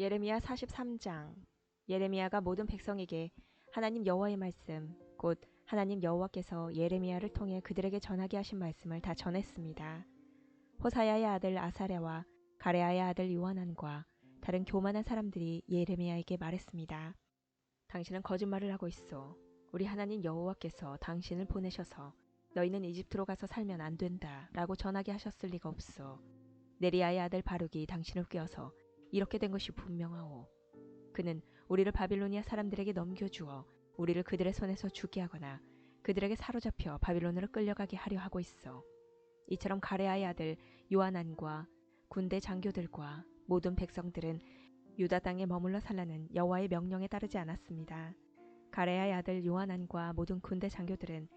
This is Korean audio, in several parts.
예레미야 43장. 예레미야가 모든 백성에게 하나님 여호와의 말씀, 곧 하나님 여호와께서 예레미야를 통해 그들에게 전하게 하신 말씀을 다 전했습니다. 호사야의 아들 아사랴와 가레아의 아들 요하난과 다른 교만한 사람들이 예레미야에게 말했습니다. 당신은 거짓말을 하고 있어. 우리 하나님 여호와께서 당신을 보내셔서 너희는 이집트로 가서 살면 안 된다 라고 전하게 하셨을 리가 없어. 네리야의 아들 바룩이 당신을 꾀어서 이렇게 된 것이 분명하오. 그는 우리를 바빌로니아 사람들에게 넘겨주어 우리를 그들의 손에서 죽게 하거나 그들에게 사로잡혀 바빌론으로 끌려가게 하려 하고 있어. 이처럼 가레아의 아들 요하난과 군대 장교들과 모든 백성들은 유다 땅에 머물러 살라는 여호와의 명령에 따르지 않았습니다. 가레아의 아들 요하난과 모든 군대 장교들은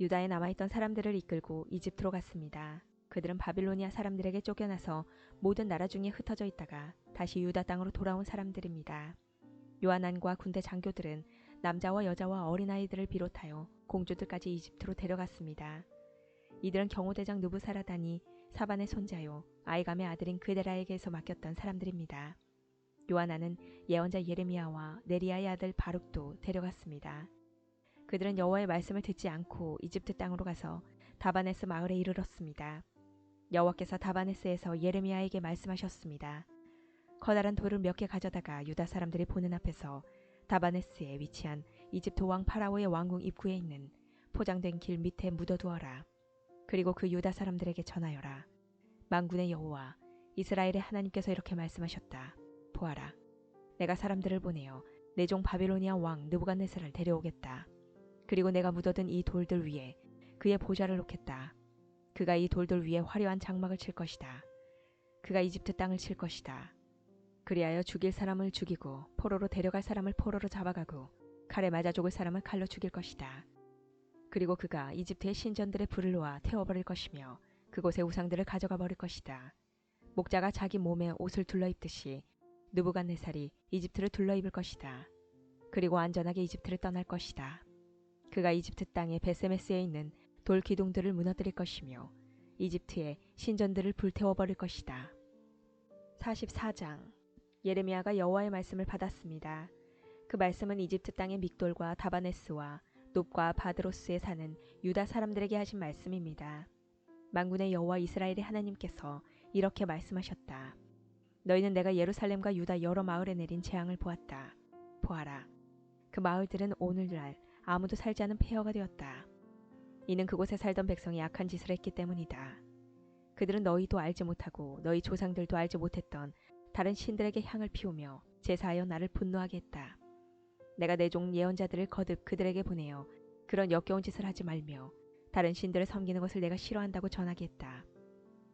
유다에 남아있던 사람들을 이끌고 이집트로 갔습니다. 그들은 바빌로니아 사람들에게 쫓겨나서 모든 나라 중에 흩어져 있다가 다시 유다 땅으로 돌아온 사람들입니다. 요하난과 군대 장교들은 남자와 여자와 어린아이들을 비롯하여 공주들까지 이집트로 데려갔습니다. 이들은 경호대장 느부사라단이 사반의 손자요 아이감의 아들인 그데라에게서 맡겼던 사람들입니다. 요하난은 예언자 예레미야와 네리야의 아들 바룩도 데려갔습니다. 그들은 여호와의 말씀을 듣지 않고 이집트 땅으로 가서 다바네스 마을에 이르렀습니다. 여호와께서 다바네스에서 예레미야에게 말씀하셨습니다. 커다란 돌을 몇 개 가져다가 유다 사람들이 보는 앞에서 다바네스에 위치한 이집트 왕 파라오의 왕궁 입구에 있는 포장된 길 밑에 묻어두어라. 그리고 그 유다 사람들에게 전하여라. 만군의 여호와 이스라엘의 하나님께서 이렇게 말씀하셨다. 보아라. 내가 사람들을 보내어 내 종 바빌로니아 왕 느부갓네살을 데려오겠다. 그리고 내가 묻어둔 이 돌들 위에 그의 보좌를 놓겠다. 그가 이 돌들 위에 화려한 장막을 칠 것이다. 그가 이집트 땅을 칠 것이다. 그리하여 죽일 사람을 죽이고 포로로 데려갈 사람을 포로로 잡아가고 칼에 맞아 죽을 사람을 칼로 죽일 것이다. 그리고 그가 이집트의 신전들의 불을 놓아 태워버릴 것이며 그곳의 우상들을 가져가 버릴 것이다. 목자가 자기 몸에 옷을 둘러입듯이 느부갓네살이 이집트를 둘러입을 것이다. 그리고 안전하게 이집트를 떠날 것이다. 그가 이집트 땅의 베세메스에 있는 돌 기둥들을 무너뜨릴 것이며 이집트의 신전들을 불태워버릴 것이다. 44장. 예레미야가 여호와의 말씀을 받았습니다. 그 말씀은 이집트 땅의 믹돌과 다바네스와 놉과 바드로스에 사는 유다 사람들에게 하신 말씀입니다. 만군의 여호와 이스라엘의 하나님께서 이렇게 말씀하셨다. 너희는 내가 예루살렘과 유다 여러 마을에 내린 재앙을 보았다. 보아라. 그 마을들은 오늘날 아무도 살지 않은 폐허가 되었다. 이는 그곳에 살던 백성이 악한 짓을 했기 때문이다. 그들은 너희도 알지 못하고 너희 조상들도 알지 못했던 다른 신들에게 향을 피우며 제사하여 나를 분노하게 했다. 내가 내 종 예언자들을 거듭 그들에게 보내어 그런 역겨운 짓을 하지 말며 다른 신들을 섬기는 것을 내가 싫어한다고 전하게 했다.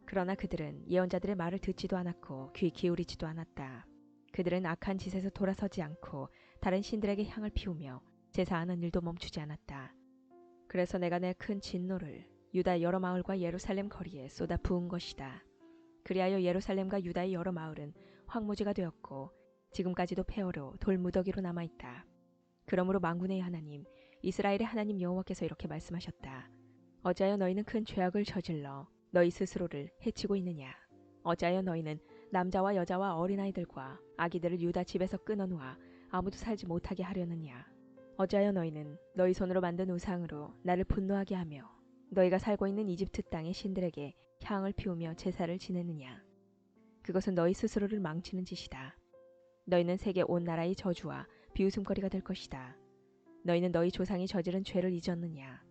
그러나 그들은 예언자들의 말을 듣지도 않았고 귀 기울이지도 않았다. 그들은 악한 짓에서 돌아서지 않고 다른 신들에게 향을 피우며 제사하는 일도 멈추지 않았다. 그래서 내가 내 큰 진노를 유다 여러 마을과 예루살렘 거리에 쏟아 부은 것이다. 그리하여 예루살렘과 유다의 여러 마을은 황무지가 되었고 지금까지도 폐허로 돌무더기로 남아있다. 그러므로 만군의 하나님 이스라엘의 하나님 여호와께서 이렇게 말씀하셨다. 어찌하여 너희는 큰 죄악을 저질러 너희 스스로를 해치고 있느냐. 어찌하여 너희는 남자와 여자와 어린아이들과 아기들을 유다 집에서 끊어놓아 아무도 살지 못하게 하려느냐. 어찌하여 너희는 너희 손으로 만든 우상으로 나를 분노하게 하며 너희가 살고 있는 이집트 땅의 신들에게 향을 피우며 제사를 지내느냐. 그것은 너희 스스로를 망치는 짓이다. 너희는 세계 온 나라의 저주와 비웃음거리가 될 것이다. 너희는 너희 조상이 저지른 죄를 잊었느냐.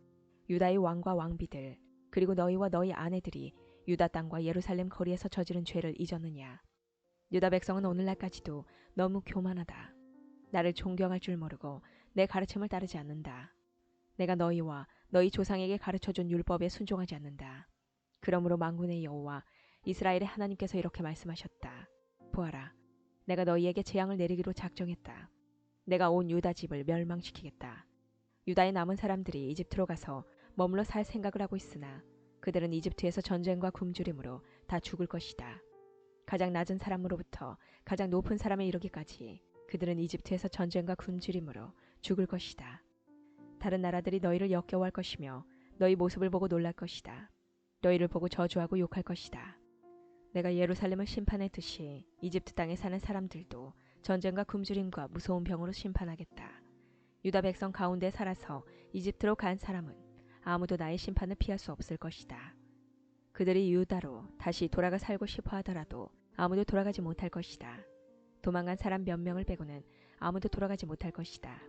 유다의 왕과 왕비들 그리고 너희와 너희 아내들이 유다 땅과 예루살렘 거리에서 저지른 죄를 잊었느냐. 유다 백성은 오늘날까지도 너무 교만하다. 나를 존경할 줄 모르고 내 가르침을 따르지 않는다. 내가 너희와 너희 조상에게 가르쳐준 율법에 순종하지 않는다. 그러므로 만군의 여호와 이스라엘의 하나님께서 이렇게 말씀하셨다. 보아라. 내가 너희에게 재앙을 내리기로 작정했다. 내가 온 유다 집을 멸망시키겠다. 유다의 남은 사람들이 이집트로 가서 머물러 살 생각을 하고 있으나 그들은 이집트에서 전쟁과 굶주림으로 다 죽을 것이다. 가장 낮은 사람으로부터 가장 높은 사람에 이르기까지 그들은 이집트에서 전쟁과 굶주림으로 죽을 것이다. 다른 나라들이 너희를 역겨워할 것이며 너희 모습을 보고 놀랄 것이다. 너희를 보고 저주하고 욕할 것이다. 내가 예루살렘을 심판했듯이 이집트 땅에 사는 사람들도 전쟁과 굶주림과 무서운 병으로 심판하겠다. 유다 백성 가운데 살아서 이집트로 간 사람은 아무도 나의 심판을 피할 수 없을 것이다. 그들이 유다로 다시 돌아가 살고 싶어 하더라도 아무도 돌아가지 못할 것이다. 도망간 사람 몇 명을 빼고는 아무도 돌아가지 못할 것이다.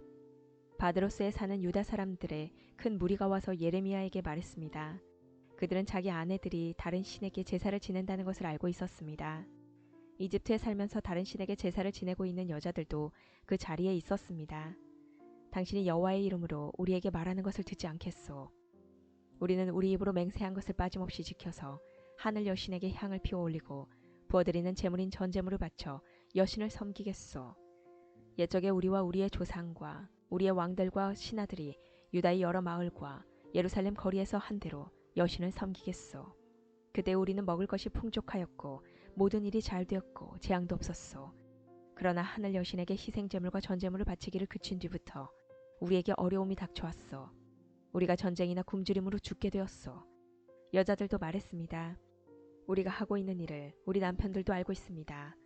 바드로스에 사는 유다 사람들의 큰 무리가 와서 예레미야에게 말했습니다. 그들은 자기 아내들이 다른 신에게 제사를 지낸다는 것을 알고 있었습니다. 이집트에 살면서 다른 신에게 제사를 지내고 있는 여자들도 그 자리에 있었습니다. 당신이 여호와의 이름으로 우리에게 말하는 것을 듣지 않겠소. 우리는 우리 입으로 맹세한 것을 빠짐없이 지켜서 하늘 여신에게 향을 피워 올리고 부어드리는 제물인 전제물을 바쳐 여신을 섬기겠소. 옛적에 우리와 우리의 조상과 우리의 왕들과 신하들이 유다의 여러 마을과 예루살렘 거리에서 한 대로 여신을 섬기겠소. 그때 우리는 먹을 것이 풍족하였고 모든 일이 잘 되었고 재앙도 없었소. 그러나 하늘 여신에게 희생제물과 전제물을 바치기를 그친 뒤부터 우리에게 어려움이 닥쳐왔소. 우리가 전쟁이나 굶주림으로 죽게 되었소. 여자들도 말했습니다. 우리가 하고 있는 일을 우리 남편들도 알고 있습니다.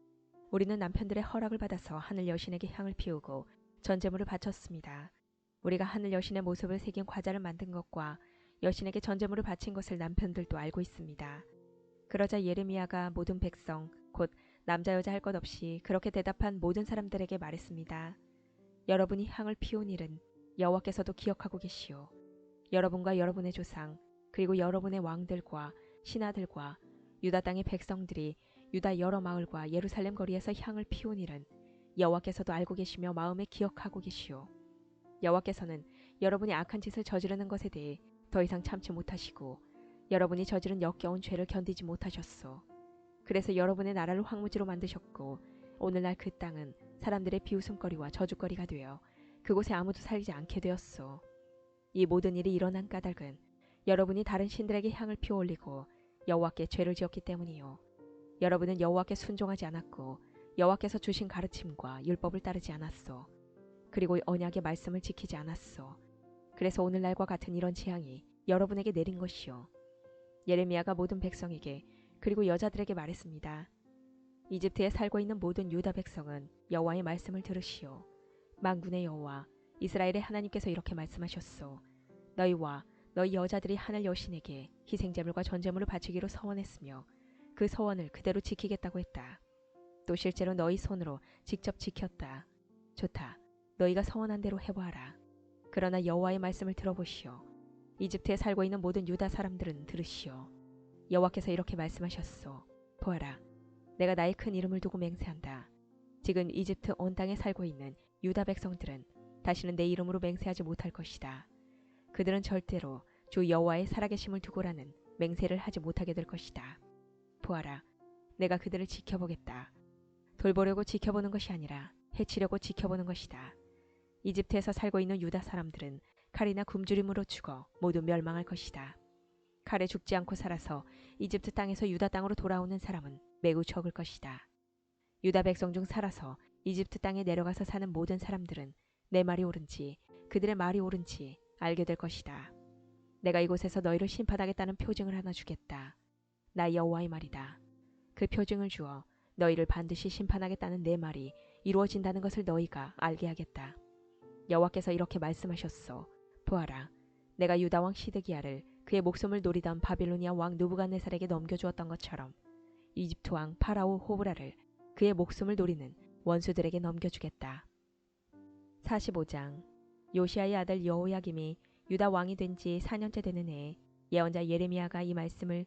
우리는 남편들의 허락을 받아서 하늘 여신에게 향을 피우고 전제물을 바쳤습니다. 우리가 하늘 여신의 모습을 새긴 과자를 만든 것과 여신에게 전제물을 바친 것을 남편들도 알고 있습니다. 그러자 예레미야가 모든 백성, 곧 남자 여자 할 것 없이 그렇게 대답한 모든 사람들에게 말했습니다. 여러분이 향을 피운 일은 여호와께서도 기억하고 계시오. 여러분과 여러분의 조상, 그리고 여러분의 왕들과 신하들과 유다 땅의 백성들이 유다 여러 마을과 예루살렘 거리에서 향을 피운 일은 여호와께서도 알고 계시며 마음에 기억하고 계시오. 여호와께서는 여러분이 악한 짓을 저지르는 것에 대해 더 이상 참지 못하시고 여러분이 저지른 역겨운 죄를 견디지 못하셨소. 그래서 여러분의 나라를 황무지로 만드셨고 오늘날 그 땅은 사람들의 비웃음거리와 저주거리가 되어 그곳에 아무도 살지 않게 되었소. 이 모든 일이 일어난 까닭은 여러분이 다른 신들에게 향을 피워 올리고 여호와께 죄를 지었기 때문이요. 여러분은 여호와께 순종하지 않았고 여호와께서 주신 가르침과 율법을 따르지 않았소. 그리고 언약의 말씀을 지키지 않았소. 그래서 오늘날과 같은 이런 재앙이 여러분에게 내린 것이요. 예레미야가 모든 백성에게 그리고 여자들에게 말했습니다. 이집트에 살고 있는 모든 유다 백성은 여호와의 말씀을 들으시오. 만군의 여호와 이스라엘의 하나님께서 이렇게 말씀하셨소. 너희와 너희 여자들이 하늘 여신에게 희생제물과 전제물을 바치기로 서원했으며 그 서원을 그대로 지키겠다고 했다. 또 실제로 너희 손으로 직접 지켰다. 좋다. 너희가 서원한 대로 해보아라. 그러나 여호와의 말씀을 들어보시오. 이집트에 살고 있는 모든 유다 사람들은 들으시오. 여호와께서 이렇게 말씀하셨소. 보아라. 내가 나의 큰 이름을 두고 맹세한다. 지금 이집트 온 땅에 살고 있는 유다 백성들은 다시는 내 이름으로 맹세하지 못할 것이다. 그들은 절대로 주 여호와의 살아계심을 두고라는 맹세를 하지 못하게 될 것이다. 보아라. 내가 그들을 지켜보겠다. 돌보려고 지켜보는 것이 아니라 해치려고 지켜보는 것이다. 이집트에서 살고 있는 유다 사람들은 칼이나 굶주림으로 죽어 모두 멸망할 것이다. 칼에 죽지 않고 살아서 이집트 땅에서 유다 땅으로 돌아오는 사람은 매우 적을 것이다. 유다 백성 중 살아서 이집트 땅에 내려가서 사는 모든 사람들은 내 말이 옳은지 그들의 말이 옳은지 알게 될 것이다. 내가 이곳에서 너희를 심판하겠다는 표징을 하나 주겠다. 나 여호와의 말이다. 그 표징을 주어 너희를 반드시 심판하겠다는 내 말이 이루어진다는 것을 너희가 알게 하겠다. 여호와께서 이렇게 말씀하셨소. 보아라. 내가 유다 왕 시드기야를 그의 목숨을 노리던 바빌로니아 왕 느부갓네살에게 넘겨주었던 것처럼 이집트 왕 파라오 호브라를 그의 목숨을 노리는 원수들에게 넘겨주겠다. 45장. 요시야의 아들 여호야김이 유다 왕이 된 지 4년째 되는 해에 예언자 예레미야가 이 말씀을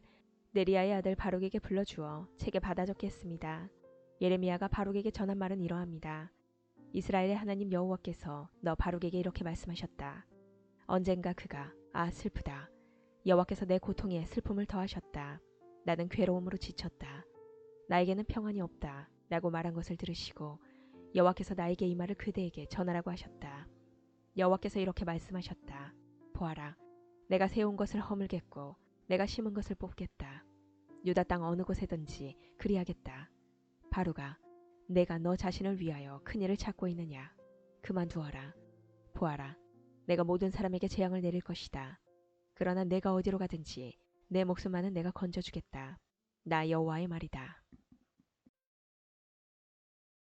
네리야의 아들 바룩에게 불러주어 책에 받아 적게 했습니다. 예레미야가 바룩에게 전한 말은 이러합니다. 이스라엘의 하나님 여호와께서 너 바룩에게 이렇게 말씀하셨다. 언젠가 그가 슬프다. 여호와께서 내 고통에 슬픔을 더하셨다. 나는 괴로움으로 지쳤다. 나에게는 평안이 없다. 라고 말한 것을 들으시고 여호와께서 나에게 이 말을 그대에게 전하라고 하셨다. 여호와께서 이렇게 말씀하셨다. 보아라. 내가 세운 것을 허물겠고 내가 심은 것을 뽑겠다. 유다 땅 어느 곳에든지 그리하겠다. 바룩아. 내가 너 자신을 위하여 큰일을 찾고 있느냐. 그만두어라. 보아라. 내가 모든 사람에게 재앙을 내릴 것이다. 그러나 내가 어디로 가든지 내 목숨만은 내가 건져주겠다. 나 여호와의 말이다.